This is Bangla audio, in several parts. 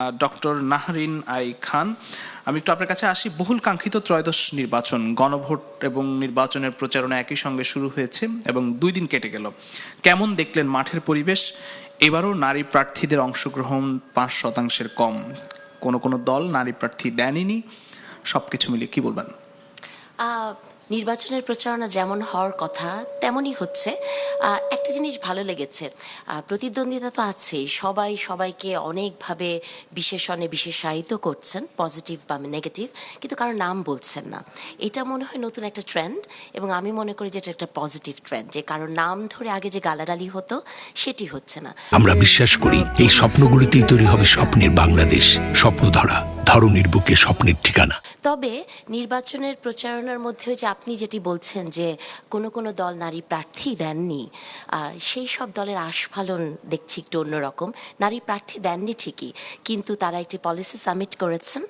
ডক্টর নাহরিন আই খান, আমি একটু আপনার কাছে আসি। বহুল কাঙ্ক্ষিত ত্রয়োদশ নির্বাচন, গণভোট এবং নির্বাচনের প্রচারণা একই সঙ্গে শুরু হয়েছে এবং 2 দিন কেটে গেল। কেমন দেখলেন মাঠের পরিবেশ? এবারও নারী প্রার্থীদের অংশগ্রহণ 5% কম, কোনো দল নারী প্রার্থী দেননি। সবকিছু মিলিয়ে কি বলবেন? নির্বাচনের প্রচারণা যেমন হওয়ার কথা তেমনই হচ্ছে। একটা জিনিস ভালো লেগেছে, প্রতিদ্বন্দ্বিতা তো আছেই, সবাই সবাইকে অনেকভাবে বিশেষণে বিশেষায়িত করছেন, পজিটিভ বা নেগেটিভ, কিন্তু কারো নাম বলছেন না। এটা মনে হয় নতুন একটা ট্রেন্ড, এবং আমি মনে করি যে এটা একটা পজিটিভ ট্রেন্ড, যে কারোর নাম ধরে আগে যে গালাগালি হতো সেটি হচ্ছে না। আমরা বিশ্বাস করি এই স্বপ্নগুলিতেই তৈরি হবে স্বপ্নের বাংলাদেশ। স্বপ্ন ধরা, ধরনীর বুকে স্বপ্নের ঠিকানা। তবে নির্বাচনের প্রচারণার মধ্যে যে আপনি যেটি বলছেন যে কোনো দল নারী প্রার্থী দেননি, সেই সব দলের আস্ফালন দেখছি একটু অন্যরকম। নারী প্রার্থী দেননি ঠিকই, কিন্তু তারা একটি পলিসি সামিট করেছেন,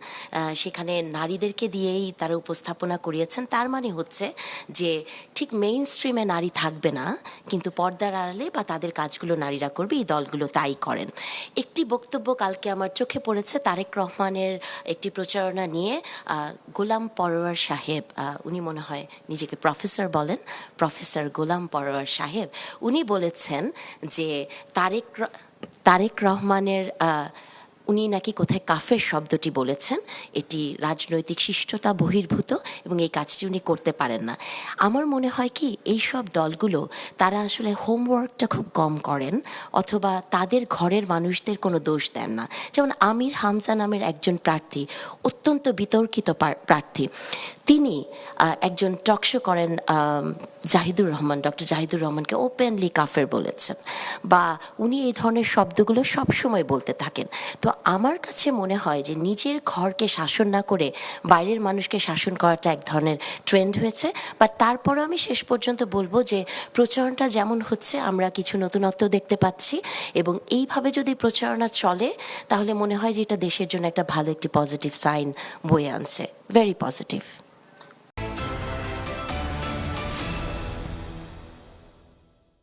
সেখানে নারীদেরকে দিয়েই তারা উপস্থাপনা করিয়েছেন। তার মানে হচ্ছে যে ঠিক মেইন স্ট্রিমে নারী থাকবে না, কিন্তু পর্দার আড়ালে বা তাদের কাজগুলো নারীরা করবে, এই দলগুলো তাই করেন। একটি বক্তব্য কালকে আমার চোখে পড়েছে, তারেক রহমানের একটি প্রচারণা নিয়ে গোলাম পরোয়ার সাহেব, উনি মনে হয় নিজেকে প্রফেসর বলেন, প্রফেসর গোলাম পরোয়ার সাহেব, উনি বলেছেন যে তারেক রহমানের উনি নাকি কোথায় কাফের শব্দটি বলেছেন, এটি রাজনৈতিক শিষ্টতা বহির্ভূত এবং এই কাজটি উনি করতে পারেন না। আমার মনে হয় কি, এই সব দলগুলো তারা আসলে হোমওয়ার্কটা খুব কম করেন, অথবা তাদের ঘরের মানুষদের কোনো দোষ দেন না। যেমন আমির হামজা নামের একজন প্রার্থী, অত্যন্ত বিতর্কিত প্রার্থী, তিনি একজন টকশো করেন, জাহিদুর রহমান, ডক্টর জাহিদুর রহমানকে ওপেনলি কাফের বলেছেন, বা উনি এই ধরনের শব্দগুলো সবসময় বলতে থাকেন। তো আমার কাছে মনে হয় যে নিজের ঘরকে শাসন না করে বাইরের মানুষকে শাসন করাটা এক ধরনের ট্রেন্ড হয়েছে। বাট তারপরও আমি শেষ পর্যন্ত বলবো যে প্রচারণাটা যেমন হচ্ছে, আমরা কিছু নতুনত্ব দেখতে পাচ্ছি, এবং এইভাবে যদি প্রচারণা চলে তাহলে মনে হয় যে এটা দেশের জন্য একটা ভালো একটি পজিটিভ সাইন বয়ে আনছে। Very positive.